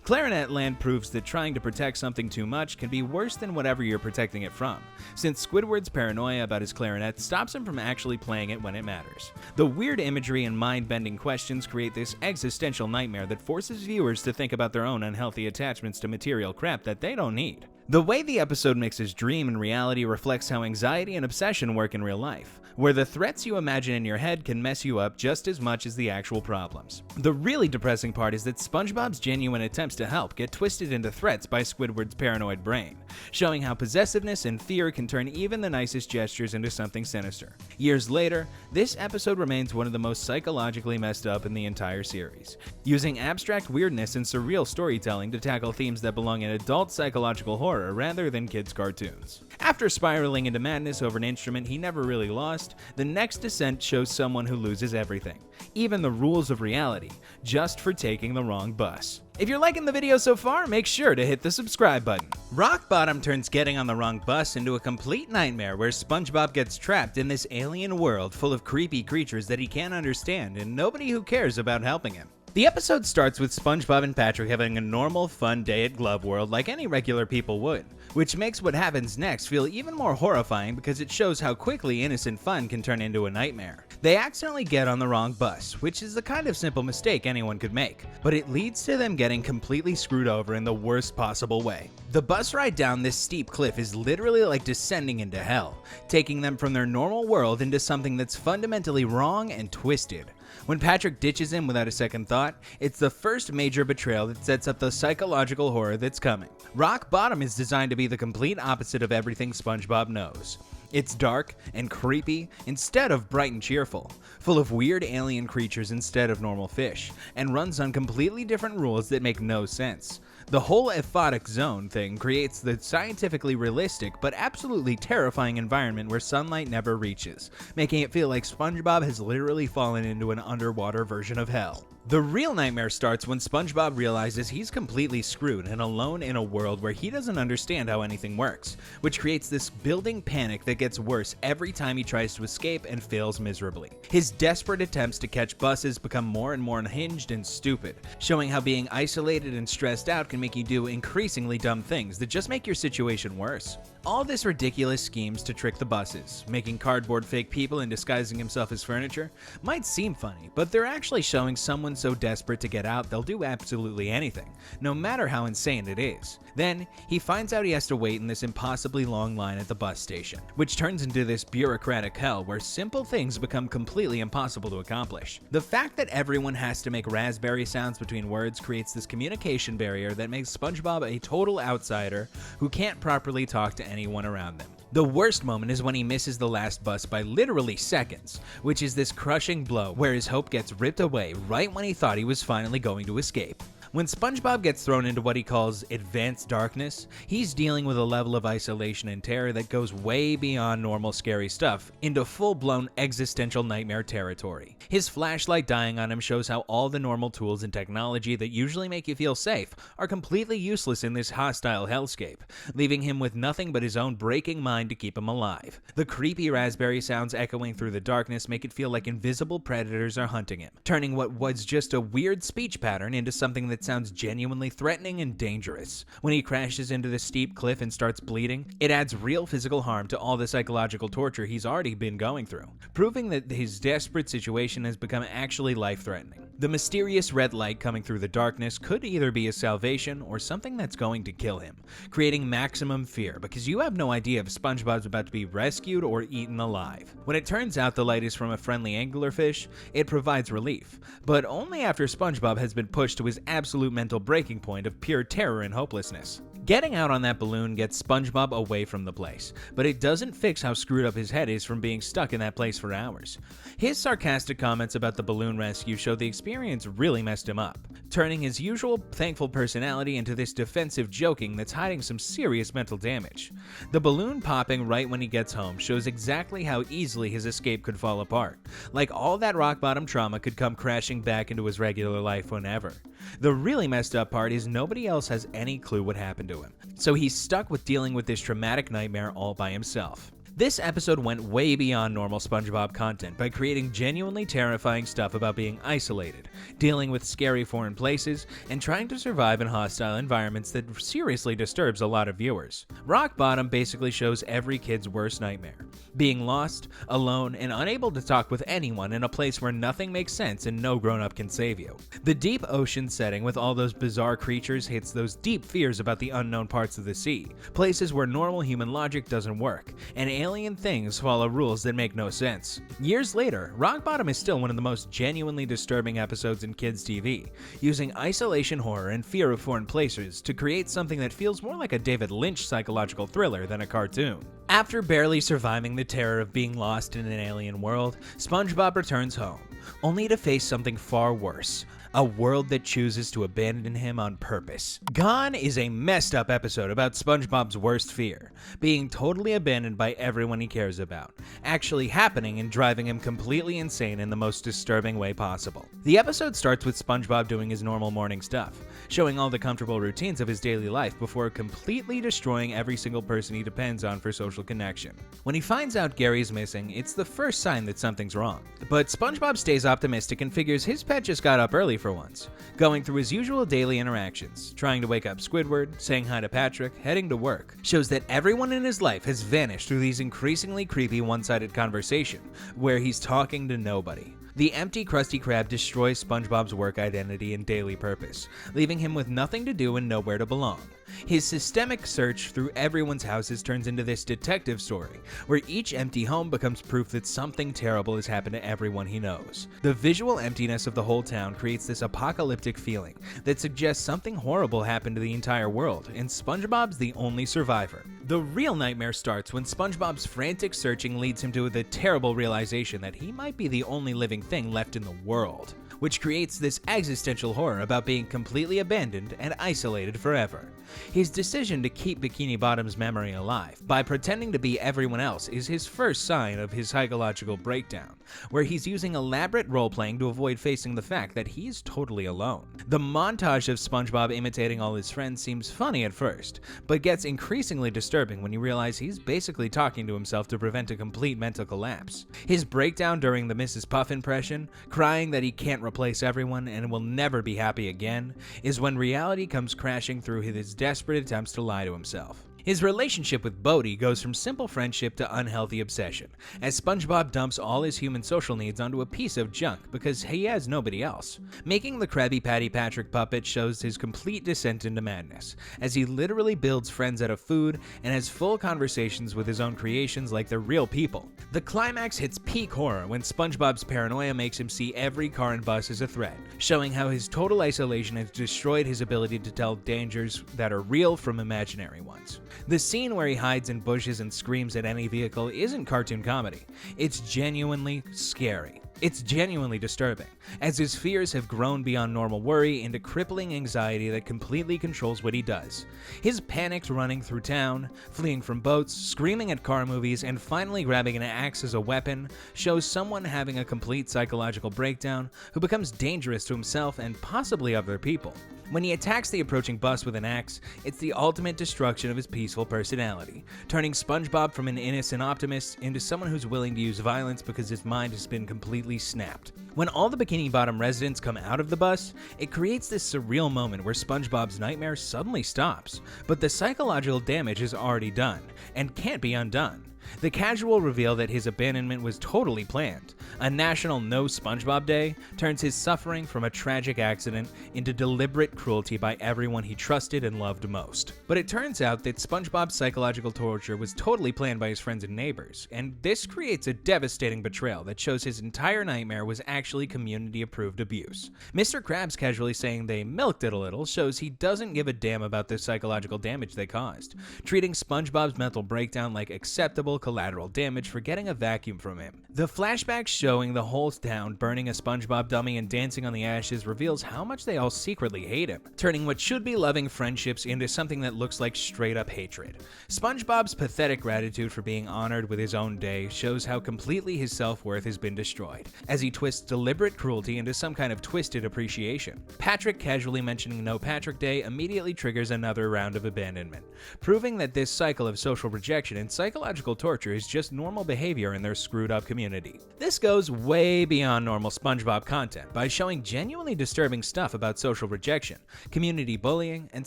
A: Clarinet Land proves that trying to protect something too much can be worse than whatever you're protecting it from, since Squidward's paranoia about his clarinet stops him from actually playing it when it matters. The weird imagery and mind-bending questions create this existential nightmare that forces viewers to think about their own unhealthy attachments to material crap that they don't need. The way the episode mixes dream and reality reflects how anxiety and obsession work in real life, where the threats you imagine in your head can mess you up just as much as the actual problems. The really depressing part is that SpongeBob's genuine attempts to help get twisted into threats by Squidward's paranoid brain, showing how possessiveness and fear can turn even the nicest gestures into something sinister. Years later, this episode remains one of the most psychologically messed up in the entire series, using abstract weirdness and surreal storytelling to tackle themes that belong in adult psychological horror rather than kids' cartoons. After spiraling into madness over an instrument he never really lost, the next descent shows someone who loses everything, even the rules of reality, just for taking the wrong bus. If you're liking the video so far, make sure to hit the subscribe button. Rock Bottom turns getting on the wrong bus into a complete nightmare where SpongeBob gets trapped in this alien world full of creepy creatures that he can't understand and nobody who cares about helping him. The episode starts with SpongeBob and Patrick having a normal, fun day at Glove World like any regular people would, which makes what happens next feel even more horrifying because it shows how quickly innocent fun can turn into a nightmare. They accidentally get on the wrong bus, which is the kind of simple mistake anyone could make, but it leads to them getting completely screwed over in the worst possible way. The bus ride down this steep cliff is literally like descending into hell, taking them from their normal world into something that's fundamentally wrong and twisted. When Patrick ditches him without a second thought, it's the first major betrayal that sets up the psychological horror that's coming. Rock Bottom is designed to be the complete opposite of everything SpongeBob knows. It's dark and creepy instead of bright and cheerful, full of weird alien creatures instead of normal fish, and runs on completely different rules that make no sense. The whole aphotic zone thing creates the scientifically realistic but absolutely terrifying environment where sunlight never reaches, making it feel like SpongeBob has literally fallen into an underwater version of hell. The real nightmare starts when SpongeBob realizes he's completely screwed and alone in a world where he doesn't understand how anything works, which creates this building panic that gets worse every time he tries to escape and fails miserably. His desperate attempts to catch buses become more and more unhinged and stupid, showing how being isolated and stressed out can make you do increasingly dumb things that just make your situation worse. All this ridiculous schemes to trick the buses, making cardboard fake people and disguising himself as furniture, might seem funny, but they're actually showing someone so desperate to get out they'll do absolutely anything, no matter how insane it is. Then, he finds out he has to wait in this impossibly long line at the bus station, which turns into this bureaucratic hell where simple things become completely impossible to accomplish. The fact that everyone has to make raspberry sounds between words creates this communication barrier that makes SpongeBob a total outsider who can't properly talk to anyone around them. The worst moment is when he misses the last bus by literally seconds, which is this crushing blow where his hope gets ripped away right when he thought he was finally going to escape. When SpongeBob gets thrown into what he calls advanced darkness, he's dealing with a level of isolation and terror that goes way beyond normal scary stuff into full-blown existential nightmare territory. His flashlight dying on him shows how all the normal tools and technology that usually make you feel safe are completely useless in this hostile hellscape, leaving him with nothing but his own breaking mind to keep him alive. The creepy raspberry sounds echoing through the darkness make it feel like invisible predators are hunting him, turning what was just a weird speech pattern into something that sounds genuinely threatening and dangerous. When he crashes into the steep cliff and starts bleeding, it adds real physical harm to all the psychological torture he's already been going through, proving that his desperate situation has become actually life-threatening. The mysterious red light coming through the darkness could either be his salvation or something that's going to kill him, creating maximum fear because you have no idea if SpongeBob's about to be rescued or eaten alive. When it turns out the light is from a friendly anglerfish, it provides relief, but only after SpongeBob has been pushed to his absolute mental breaking point of pure terror and hopelessness. Getting out on that balloon gets SpongeBob away from the place, but it doesn't fix how screwed up his head is from being stuck in that place for hours. His sarcastic comments about the balloon rescue show the experience really messed him up, turning his usual thankful personality into this defensive joking that's hiding some serious mental damage. The balloon popping right when he gets home shows exactly how easily his escape could fall apart, like all that rock bottom trauma could come crashing back into his regular life whenever. The really messed up part is nobody else has any clue what happened to him, so he's stuck with dealing with this traumatic nightmare all by himself. This episode went way beyond normal SpongeBob content by creating genuinely terrifying stuff about being isolated, dealing with scary foreign places, and trying to survive in hostile environments that seriously disturbs a lot of viewers. Rock Bottom basically shows every kid's worst nightmare: being lost, alone, and unable to talk with anyone in a place where nothing makes sense and no grown-up can save you. The deep ocean setting with all those bizarre creatures hits those deep fears about the unknown parts of the sea, places where normal human logic doesn't work, and alien things follow rules that make no sense. Years later, Rock Bottom is still one of the most genuinely disturbing episodes in kids' TV, using isolation horror and fear of foreign places to create something that feels more like a David Lynch psychological thriller than a cartoon. After barely surviving the terror of being lost in an alien world, SpongeBob returns home, only to face something far worse: a world that chooses to abandon him on purpose. Gone is a messed up episode about SpongeBob's worst fear: being totally abandoned by everyone he cares about, actually happening and driving him completely insane in the most disturbing way possible. The episode starts with SpongeBob doing his normal morning stuff, showing all the comfortable routines of his daily life before completely destroying every single person he depends on for social connection. When he finds out Gary's missing, it's the first sign that something's wrong. But SpongeBob stays optimistic and figures his pet just got up early for once, going through his usual daily interactions, trying to wake up Squidward, saying hi to Patrick, heading to work, shows that everyone in his life has vanished through these increasingly creepy one-sided conversation, where he's talking to nobody. The empty Krusty Krab destroys SpongeBob's work identity and daily purpose, leaving him with nothing to do and nowhere to belong. His systemic search through everyone's houses turns into this detective story, where each empty home becomes proof that something terrible has happened to everyone he knows. The visual emptiness of the whole town creates this apocalyptic feeling that suggests something horrible happened to the entire world, and SpongeBob's the only survivor. The real nightmare starts when SpongeBob's frantic searching leads him to the terrible realization that he might be the only living thing left in the world, which creates this existential horror about being completely abandoned and isolated forever. His decision to keep Bikini Bottom's memory alive by pretending to be everyone else is his first sign of his psychological breakdown, where he's using elaborate role-playing to avoid facing the fact that he's totally alone. The montage of SpongeBob imitating all his friends seems funny at first, but gets increasingly disturbing when you realize he's basically talking to himself to prevent a complete mental collapse. His breakdown during the Mrs. Puff impression, crying that he can't replace everyone and will never be happy again, is when reality comes crashing through his desperate attempts to lie to himself. His relationship with Bodhi goes from simple friendship to unhealthy obsession, as SpongeBob dumps all his human social needs onto a piece of junk because he has nobody else. Making the Krabby Patty Patrick puppet shows his complete descent into madness, as he literally builds friends out of food and has full conversations with his own creations like they're real people. The climax hits peak horror when SpongeBob's paranoia makes him see every car and bus as a threat, showing how his total isolation has destroyed his ability to tell dangers that are real from imaginary ones. The scene where he hides in bushes and screams at any vehicle isn't cartoon comedy. It's genuinely scary. It's genuinely disturbing, as his fears have grown beyond normal worry into crippling anxiety that completely controls what he does. His panicked running through town, fleeing from boats, screaming at car movies, and finally grabbing an axe as a weapon shows someone having a complete psychological breakdown who becomes dangerous to himself and possibly other people. When he attacks the approaching bus with an axe, it's the ultimate destruction of his peaceful personality, turning SpongeBob from an innocent optimist into someone who's willing to use violence because his mind has been completely snapped. When all the Bikini Bottom residents come out of the bus, it creates this surreal moment where SpongeBob's nightmare suddenly stops, but the psychological damage is already done and can't be undone. The casual reveal that his abandonment was totally planned. A national No SpongeBob Day turns his suffering from a tragic accident into deliberate cruelty by everyone he trusted and loved most. But it turns out that SpongeBob's psychological torture was totally planned by his friends and neighbors, and this creates a devastating betrayal that shows his entire nightmare was actually community-approved abuse. Mr. Krabs casually saying they milked it a little shows he doesn't give a damn about the psychological damage they caused, treating SpongeBob's mental breakdown like acceptable collateral damage for getting a vacuum from him. The flashback showing the whole town burning a SpongeBob dummy and dancing on the ashes reveals how much they all secretly hate him, turning what should be loving friendships into something that looks like straight-up hatred. SpongeBob's pathetic gratitude for being honored with his own day shows how completely his self-worth has been destroyed, as he twists deliberate cruelty into some kind of twisted appreciation. Patrick casually mentioning No Patrick Day immediately triggers another round of abandonment, proving that this cycle of social rejection and psychological torture is just normal behavior in their screwed-up community. This goes way beyond normal SpongeBob content by showing genuinely disturbing stuff about social rejection, community bullying, and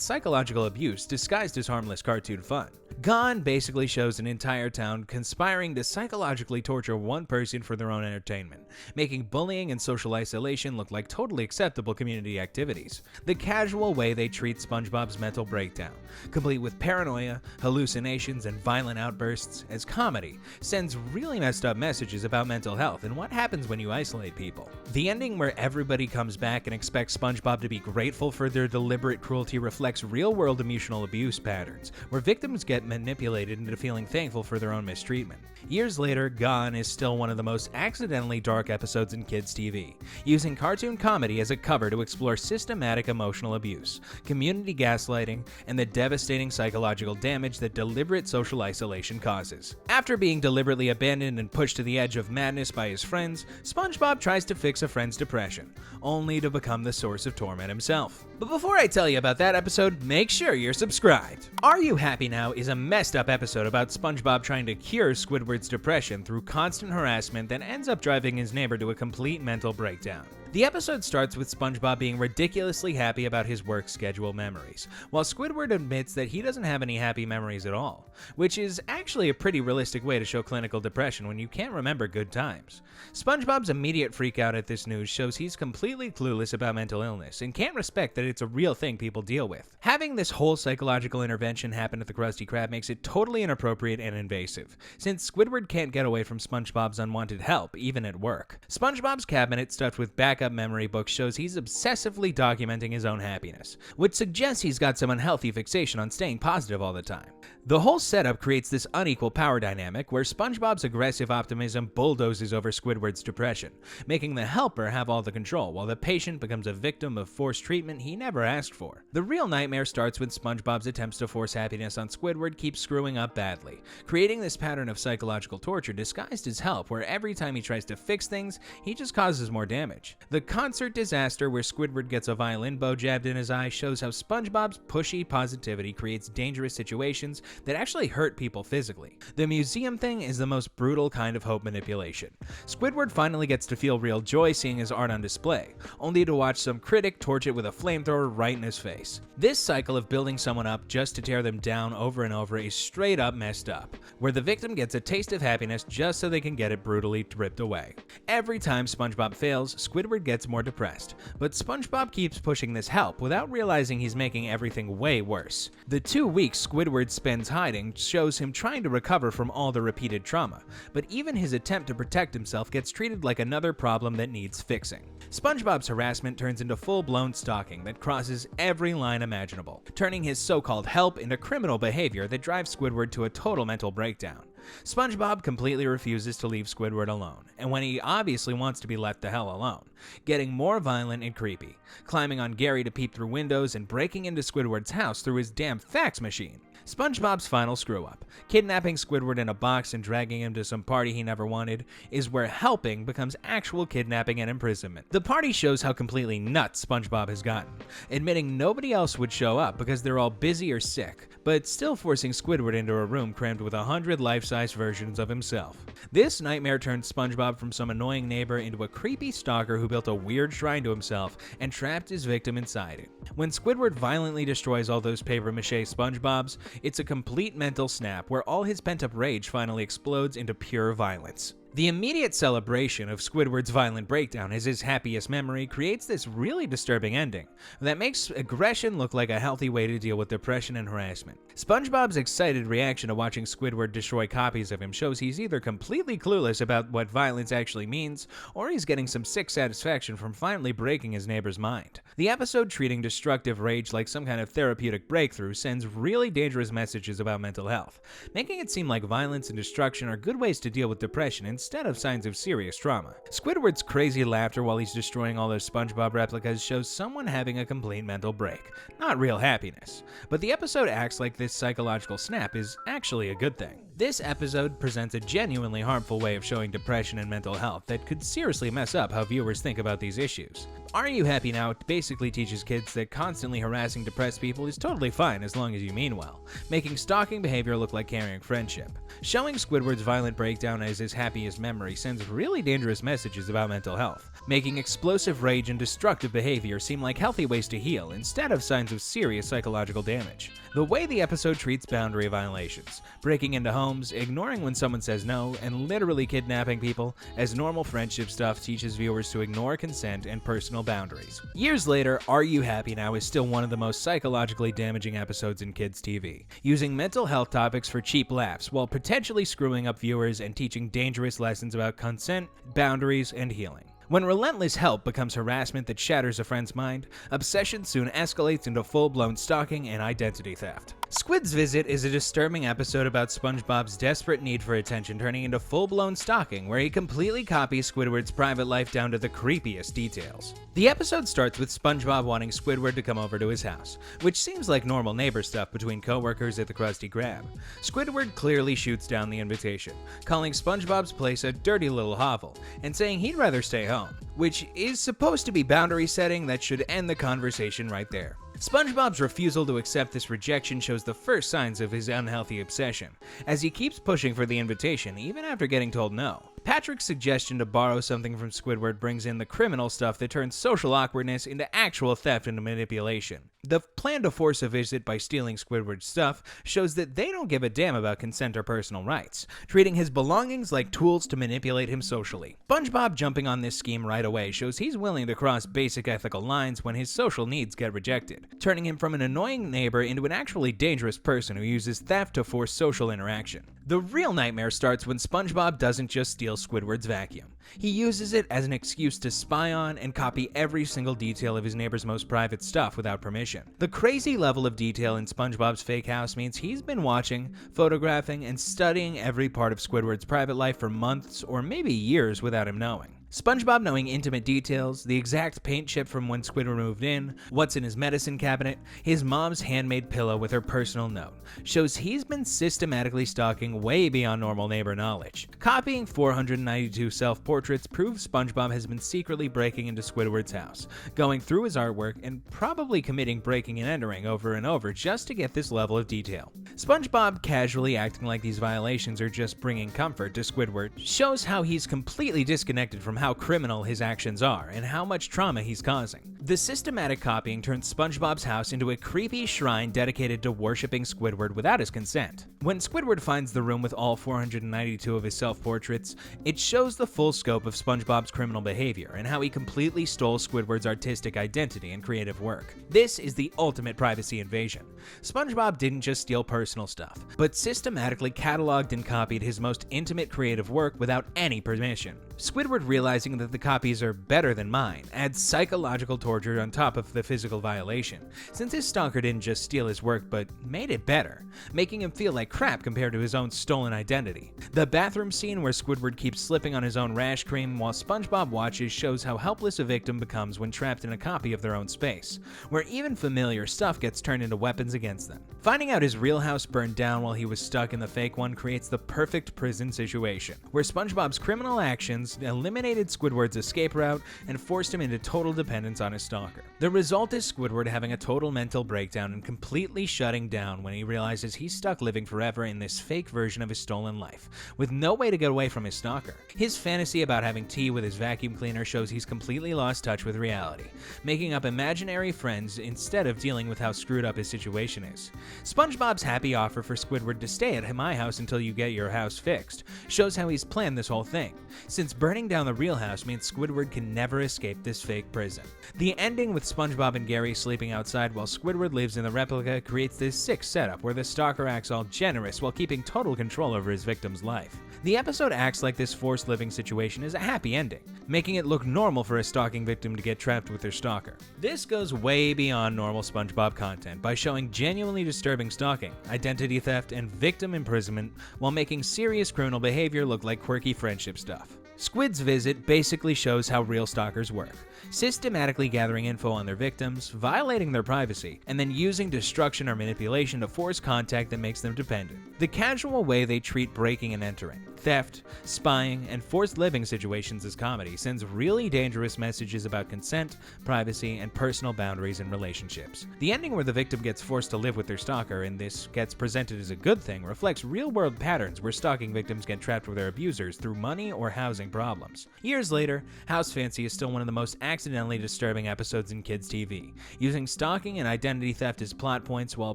A: psychological abuse disguised as harmless cartoon fun. Gone basically shows an entire town conspiring to psychologically torture one person for their own entertainment, making bullying and social isolation look like totally acceptable community activities. The casual way they treat SpongeBob's mental breakdown, complete with paranoia, hallucinations, and violent outbursts, as comedy, sends really messed up messages about mental health and what happens when you isolate people. The ending where everybody comes back and expects SpongeBob to be grateful for their deliberate cruelty reflects real-world emotional abuse patterns, where victims get manipulated into feeling thankful for their own mistreatment. Years later, Gone is still one of the most accidentally dark episodes in kids' TV, using cartoon comedy as a cover to explore systematic emotional abuse, community gaslighting, and the devastating psychological damage that deliberate social isolation causes. After being deliberately abandoned and pushed to the edge of madness by his friends, SpongeBob tries to fix a friend's depression, only to become the source of torment himself. But before I tell you about that episode, make sure you're subscribed. Are You Happy Now is a messed up episode about SpongeBob trying to cure Squidward's depression through constant harassment that ends up driving his neighbor to a complete mental breakdown. The episode starts with SpongeBob being ridiculously happy about his work schedule memories, while Squidward admits that he doesn't have any happy memories at all, which is actually a pretty realistic way to show clinical depression when you can't remember good times. SpongeBob's immediate freakout at this news shows he's completely clueless about mental illness and can't respect that it's a real thing people deal with. Having this whole psychological intervention happen at the Krusty Krab makes it totally inappropriate and invasive, since Squidward can't get away from SpongeBob's unwanted help, even at work. SpongeBob's cabinet stuffed with backup memory books shows he's obsessively documenting his own happiness, which suggests he's got some unhealthy fixation on staying positive all the time. The whole setup creates this unequal power dynamic where SpongeBob's aggressive optimism bulldozes over Squidward's depression, making the helper have all the control, while the patient becomes a victim of forced treatment he never asked for. The real nightmare starts when SpongeBob's attempts to force happiness on Squidward keep screwing up badly, creating this pattern of psychological torture disguised as help where every time he tries to fix things, he just causes more damage. The concert disaster where Squidward gets a violin bow jabbed in his eye shows how SpongeBob's pushy positivity creates dangerous situations that actually hurt people physically. The museum thing is the most brutal kind of hope manipulation. Squidward finally gets to feel real joy seeing his art on display, only to watch some critic torch it with a flamethrower right in his face. This cycle of building someone up just to tear them down over and over is straight up messed up, where the victim gets a taste of happiness just so they can get it brutally ripped away. Every time SpongeBob fails, Squidward gets more depressed, but SpongeBob keeps pushing this help without realizing he's making everything way worse. The 2 weeks Squidward spends hiding shows him trying to recover from all the repeated trauma, but even his attempt to protect himself gets treated like another problem that needs fixing. SpongeBob's harassment turns into full-blown stalking that crosses every line imaginable, turning his so-called help into criminal behavior that drives Squidward to a total mental breakdown. SpongeBob completely refuses to leave Squidward alone, and when he obviously wants to be left the hell alone, getting more violent and creepy, climbing on Gary to peep through windows and breaking into Squidward's house through his damn fax machine. SpongeBob's final screw-up, kidnapping Squidward in a box and dragging him to some party he never wanted, is where helping becomes actual kidnapping and imprisonment. The party shows how completely nuts SpongeBob has gotten, admitting nobody else would show up because they're all busy or sick, but still forcing Squidward into a room crammed with 100 life-size versions of himself. This nightmare turned SpongeBob from some annoying neighbor into a creepy stalker who built a weird shrine to himself and trapped his victim inside it. When Squidward violently destroys all those papier-mâché SpongeBobs, It's a complete mental snap where all his pent-up rage finally explodes into pure violence. The immediate celebration of Squidward's violent breakdown as his happiest memory creates this really disturbing ending that makes aggression look like a healthy way to deal with depression and harassment. SpongeBob's excited reaction to watching Squidward destroy copies of him shows he's either completely clueless about what violence actually means, or he's getting some sick satisfaction from finally breaking his neighbor's mind. The episode treating destructive rage like some kind of therapeutic breakthrough sends really dangerous messages about mental health, making it seem like violence and destruction are good ways to deal with depression instead of signs of serious trauma. Squidward's crazy laughter while he's destroying all those SpongeBob replicas shows someone having a complete mental break, not real happiness. But the episode acts like this psychological snap is actually a good thing. This episode presents a genuinely harmful way of showing depression and mental health that could seriously mess up how viewers think about these issues. Are You Happy Now basically teaches kids that constantly harassing depressed people is totally fine as long as you mean well, making stalking behavior look like carrying friendship. Showing Squidward's violent breakdown as his happiest memory sends really dangerous messages about mental health, making explosive rage and destructive behavior seem like healthy ways to heal instead of signs of serious psychological damage. The way the episode treats boundary violations, breaking into homes, ignoring when someone says no, and literally kidnapping people as normal friendship stuff teaches viewers to ignore consent and personal boundaries. Years later, Are You Happy Now is still one of the most psychologically damaging episodes in kids' TV, using mental health topics for cheap laughs while potentially screwing up viewers and teaching dangerous lessons about consent, boundaries, and healing. When relentless help becomes harassment that shatters a friend's mind, obsession soon escalates into full-blown stalking and identity theft. Squids Visit is a disturbing episode about SpongeBob's desperate need for attention turning into full-blown stalking, where he completely copies Squidward's private life down to the creepiest details. The episode starts with SpongeBob wanting Squidward to come over to his house, which seems like normal neighbor stuff between co-workers at the Krusty Krab. Squidward clearly shoots down the invitation, calling SpongeBob's place a dirty little hovel, and saying he'd rather stay home, which is supposed to be boundary setting that should end the conversation right there. SpongeBob's refusal to accept this rejection shows the first signs of his unhealthy obsession, as he keeps pushing for the invitation even after getting told no. Patrick's suggestion to borrow something from Squidward brings in the criminal stuff that turns social awkwardness into actual theft and manipulation. The plan to force a visit by stealing Squidward's stuff shows that they don't give a damn about consent or personal rights, treating his belongings like tools to manipulate him socially. SpongeBob jumping on this scheme right away shows he's willing to cross basic ethical lines when his social needs get rejected, turning him from an annoying neighbor into an actually dangerous person who uses theft to force social interaction. The real nightmare starts when SpongeBob doesn't just steal Squidward's vacuum. He uses it as an excuse to spy on and copy every single detail of his neighbor's most private stuff without permission. The crazy level of detail in SpongeBob's fake house means he's been watching, photographing, and studying every part of Squidward's private life for months or maybe years without him knowing. SpongeBob knowing intimate details, the exact paint chip from when Squidward moved in, what's in his medicine cabinet, his mom's handmade pillow with her personal note, shows he's been systematically stalking way beyond normal neighbor knowledge. Copying 492 self-portraits proves SpongeBob has been secretly breaking into Squidward's house, going through his artwork, and probably committing breaking and entering over and over just to get this level of detail. SpongeBob casually acting like these violations are just bringing comfort to Squidward shows how he's completely disconnected from how criminal his actions are and how much trauma he's causing. The systematic copying turns SpongeBob's house into a creepy shrine dedicated to worshipping Squidward without his consent. When Squidward finds the room with all 492 of his self-portraits, it shows the full scope of SpongeBob's criminal behavior and how he completely stole Squidward's artistic identity and creative work. This is the ultimate privacy invasion. SpongeBob didn't just steal personal stuff, but systematically cataloged and copied his most intimate creative work without any permission. Squidward realizing that the copies are better than mine adds psychological torture on top of the physical violation, since his stalker didn't just steal his work but made it better, making him feel like crap compared to his own stolen identity. The bathroom scene where Squidward keeps slipping on his own rash cream while SpongeBob watches shows how helpless a victim becomes when trapped in a copy of their own space, where even familiar stuff gets turned into weapons against them. Finding out his real house burned down while he was stuck in the fake one creates the perfect prison situation, where SpongeBob's criminal actions eliminated Squidward's escape route and forced him into total dependence on his stalker. The result is Squidward having a total mental breakdown and completely shutting down when he realizes he's stuck living forever in this fake version of his stolen life, with no way to get away from his stalker. His fantasy about having tea with his vacuum cleaner shows he's completely lost touch with reality, making up imaginary friends instead of dealing with how screwed up his situation is. SpongeBob's happy offer for Squidward to stay at my house until you get your house fixed shows how he's planned this whole thing, since burning down the real house means Squidward can never escape this fake prison. The ending with SpongeBob and Gary sleeping outside while Squidward lives in the replica creates this sick setup where the stalker acts all generous while keeping total control over his victim's life. The episode acts like this forced living situation is a happy ending, making it look normal for a stalking victim to get trapped with their stalker. This goes way beyond normal SpongeBob content by showing genuinely disturbing stalking, identity theft, and victim imprisonment while making serious criminal behavior look like quirky friendship stuff. Squids Visit basically shows how real stalkers work, systematically gathering info on their victims, violating their privacy, and then using destruction or manipulation to force contact that makes them dependent. The casual way they treat breaking and entering, theft, spying, and forced living situations as comedy sends really dangerous messages about consent, privacy, and personal boundaries in relationships. The ending where the victim gets forced to live with their stalker and this gets presented as a good thing reflects real-world patterns where stalking victims get trapped with their abusers through money or housing problems. Years later, House Fancy is still one of the most accidentally disturbing episodes in kids' TV, using stalking and identity theft as plot points while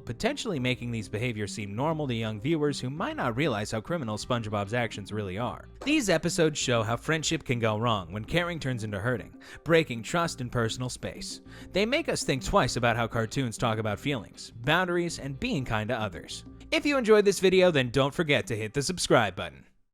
A: potentially making these behaviors seem normal to young viewers who might not realize how criminal SpongeBob's actions really are. These episodes show how friendship can go wrong when caring turns into hurting, breaking trust and personal space. They make us think twice about how cartoons talk about feelings, boundaries, and being kind to others. If you enjoyed this video, then don't forget to hit the subscribe button.